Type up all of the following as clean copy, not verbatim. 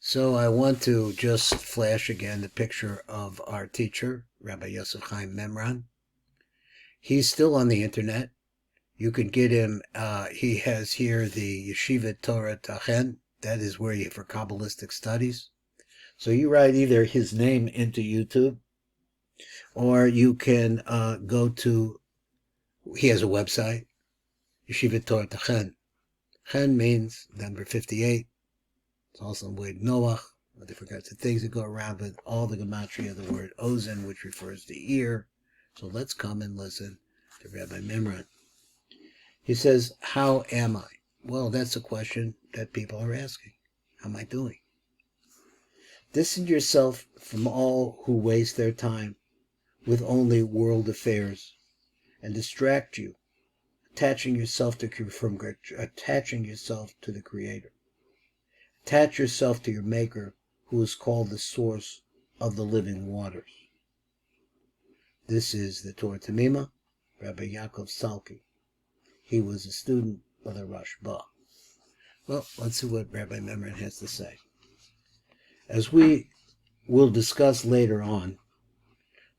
So I want to just flash again the picture of our teacher, Rabbi YOSEF CHAIM MIMRAN. He's still on the internet. You can get him. He has here the Yeshiva Torah Tachen. That is where you for Kabbalistic studies. So you write either his name into YouTube, or you can go to. He has a website, Yeshiva Torah Tachen. Chen means number 58. It's also the word Noach, with different kinds of things that go around with all the gematria of the word ozen, which refers to ear. So let's come and listen to Rabbi Mimran. He says, how am I? Well, that's a question that people are asking. How am I doing? Distance yourself from all who waste their time with only world affairs and distract you, attaching yourself to the Creator. Attach yourself to your Maker, who is called the source of the living waters. This is the Torah Tamima, Rabbi Yaakov Salki. He was a student of the Rashba. Well, let's see what Rabbi Mimran has to say. As we will discuss later on,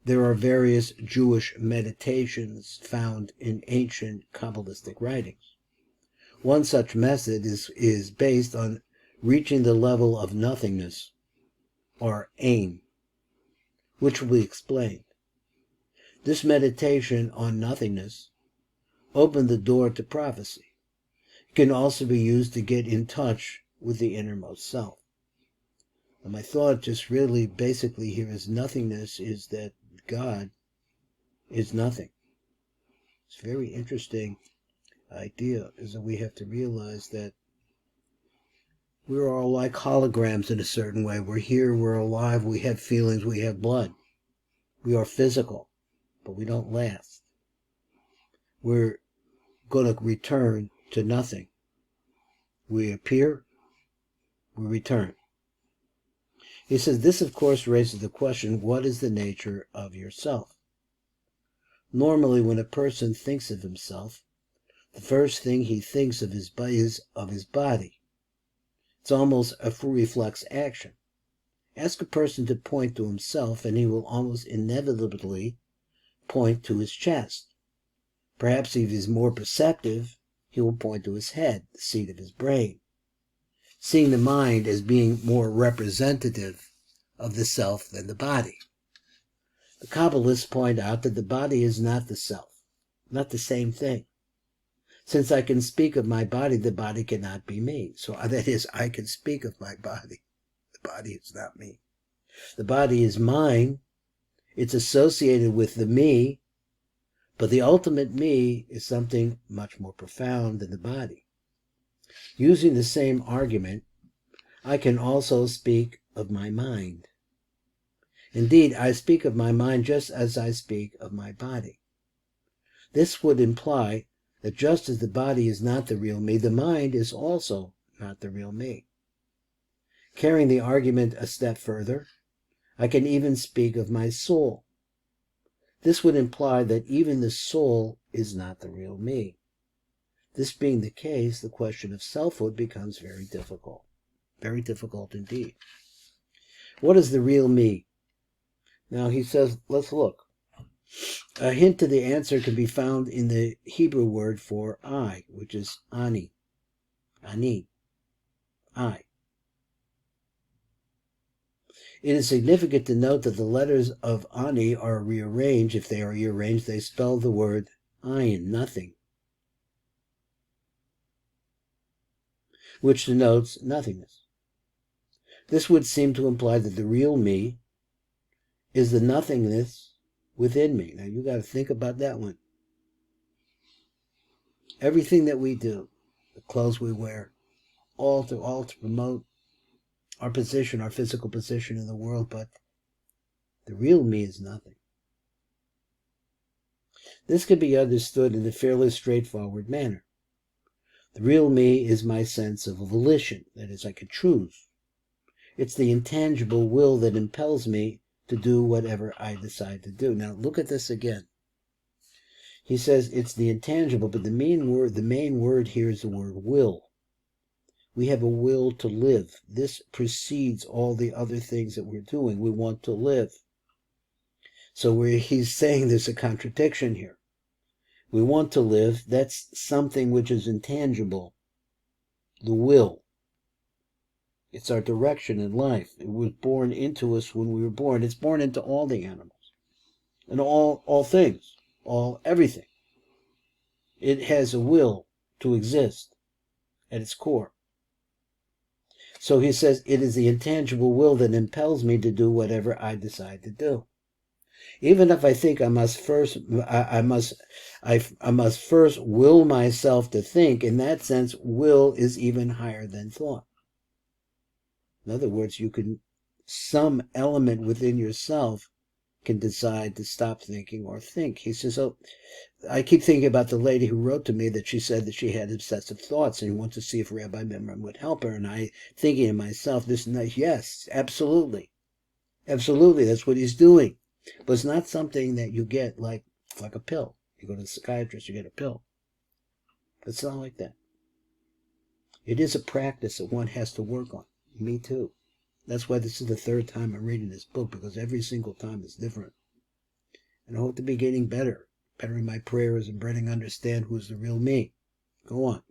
there are various Jewish meditations found in ancient Kabbalistic writings. One such method is based on reaching the level of nothingness, or aim, which we explained. This meditation on nothingness opened the door to prophecy. It can also be used to get in touch with the innermost self. And my thought just really basically here is nothingness is that God is nothing. It's a very interesting idea, is that we have to realize that we're all like holograms in a certain way. We're here, we're alive, we have feelings, we have blood. We are physical, but we don't last. We're going to return to nothing. We appear, we return. He says, this of course raises the question, what is the nature of yourself? Normally, when a person thinks of himself, the first thing he thinks of is of his body. It's almost a reflex action. Ask a person to point to himself, and he will almost inevitably point to his chest. Perhaps if he's more perceptive, he will point to his head, the seat of his brain, seeing the mind as being more representative of the self than the body. The Kabbalists point out that the body is not the self, not the same thing. Since I can speak of my body, the body cannot be me. So that is, I can speak of my body. The body is not me. The body is mine. It's associated with the me, but the ultimate me is something much more profound than the body. Using the same argument, I can also speak of my mind. Indeed, I speak of my mind just as I speak of my body. This would imply that just as the body is not the real me, the mind is also not the real me. Carrying the argument a step further, I can even speak of my soul. This would imply that even the soul is not the real me. This being the case, the question of selfhood becomes very difficult indeed. What is the real me? Now he says, let's look. A hint to the answer can be found in the Hebrew word for I, which is ani. Ani. I. It is significant to note that the letters of ani are rearranged. If they are rearranged, they spell the word ayin, nothing, which denotes nothingness. This would seem to imply that the real me is the nothingness within me. Now you got to think about that one. Everything that we do, the clothes we wear, all to promote our position, our physical position in the world, but the real me is nothing. This can be understood in a fairly straightforward manner. The real me is my sense of volition, that is, I can choose. It's the intangible will that impels me to do whatever I decide to do. Now look at this again. He says it's the intangible, but the main word here is the word will. We have a will to live. This precedes all the other things that we're doing. We want to live. So he's saying there's a contradiction here. We want to live. That's something which is intangible. The will. It's our direction in life. It was born into us when we were born. It's born into all the animals. And all things. Everything. It has a will to exist at its core. So he says, it is the intangible will that impels me to do whatever I decide to do. Even if I think I must first will myself to think, in that sense, will is even higher than thought. In other words, some element within yourself can decide to stop thinking or think. He says, oh, I keep thinking about the lady who wrote to me that she said that she had obsessive thoughts and wants to see if Rabbi MIMRAN would help her. And I, thinking to myself, this and that, yes, absolutely. Absolutely, that's what he's doing. But it's not something that you get like a pill. You go to the psychiatrist, you get a pill. It's not like that. It is a practice that one has to work on. Me too. That's why this is the third time I'm reading this book, because every single time is different. And I hope to be getting better in my prayers and better understand who's the real me. Go on.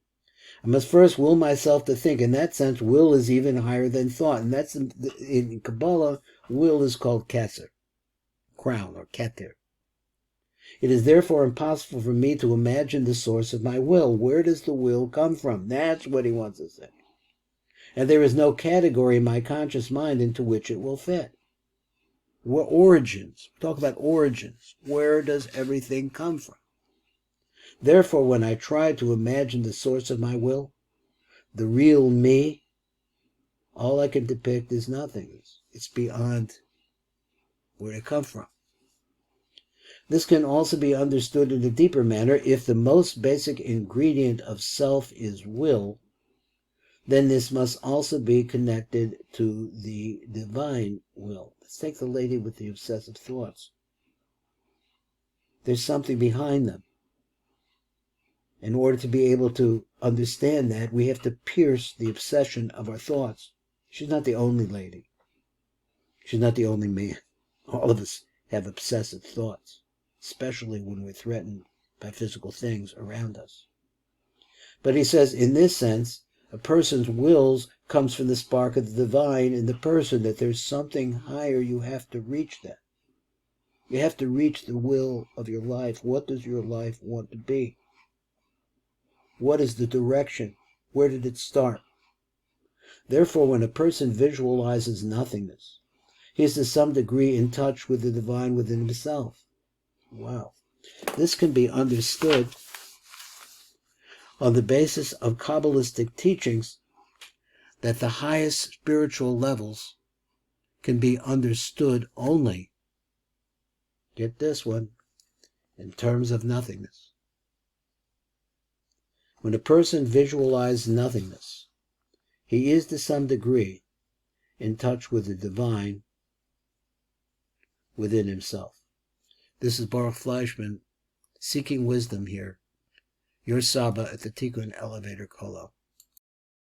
I must first will myself to think. In that sense, will is even higher than thought. And that's in Kabbalah, will is called keser, crown, or keter. It is therefore impossible for me to imagine the source of my will. Where does the will come from? That's what he wants to say. And there is no category in my conscious mind into which it will fit. What origins? Talk about origins. Where does everything come from? Therefore, when I try to imagine the source of my will, the real me, all I can depict is nothingness. It's beyond where it comes from. This can also be understood in a deeper manner. If the most basic ingredient of self is will, then this must also be connected to the divine will. Let's take the lady with the obsessive thoughts. There's something behind them. In order to be able to understand that, we have to pierce the obsession of our thoughts. She's not the only lady. She's not the only man. All of us have obsessive thoughts, especially when we're threatened by physical things around us. But he says, in this sense, a person's wills comes from the spark of the divine in the person, that there's something higher. You have to reach that. You have to reach the will of your life. What does your life want to be? What is the direction? Where did it start? Therefore, when a person visualizes nothingness, he is to some degree in touch with the divine within himself. Wow. This can be understood on the basis of Kabbalistic teachings that the highest spiritual levels can be understood only, get this one, in terms of nothingness. When a person visualizes nothingness, he is to some degree in touch with the divine within himself. This is Baruch Fleischman, seeking wisdom here. Your Saba at the Tikkun Elevator Kolo.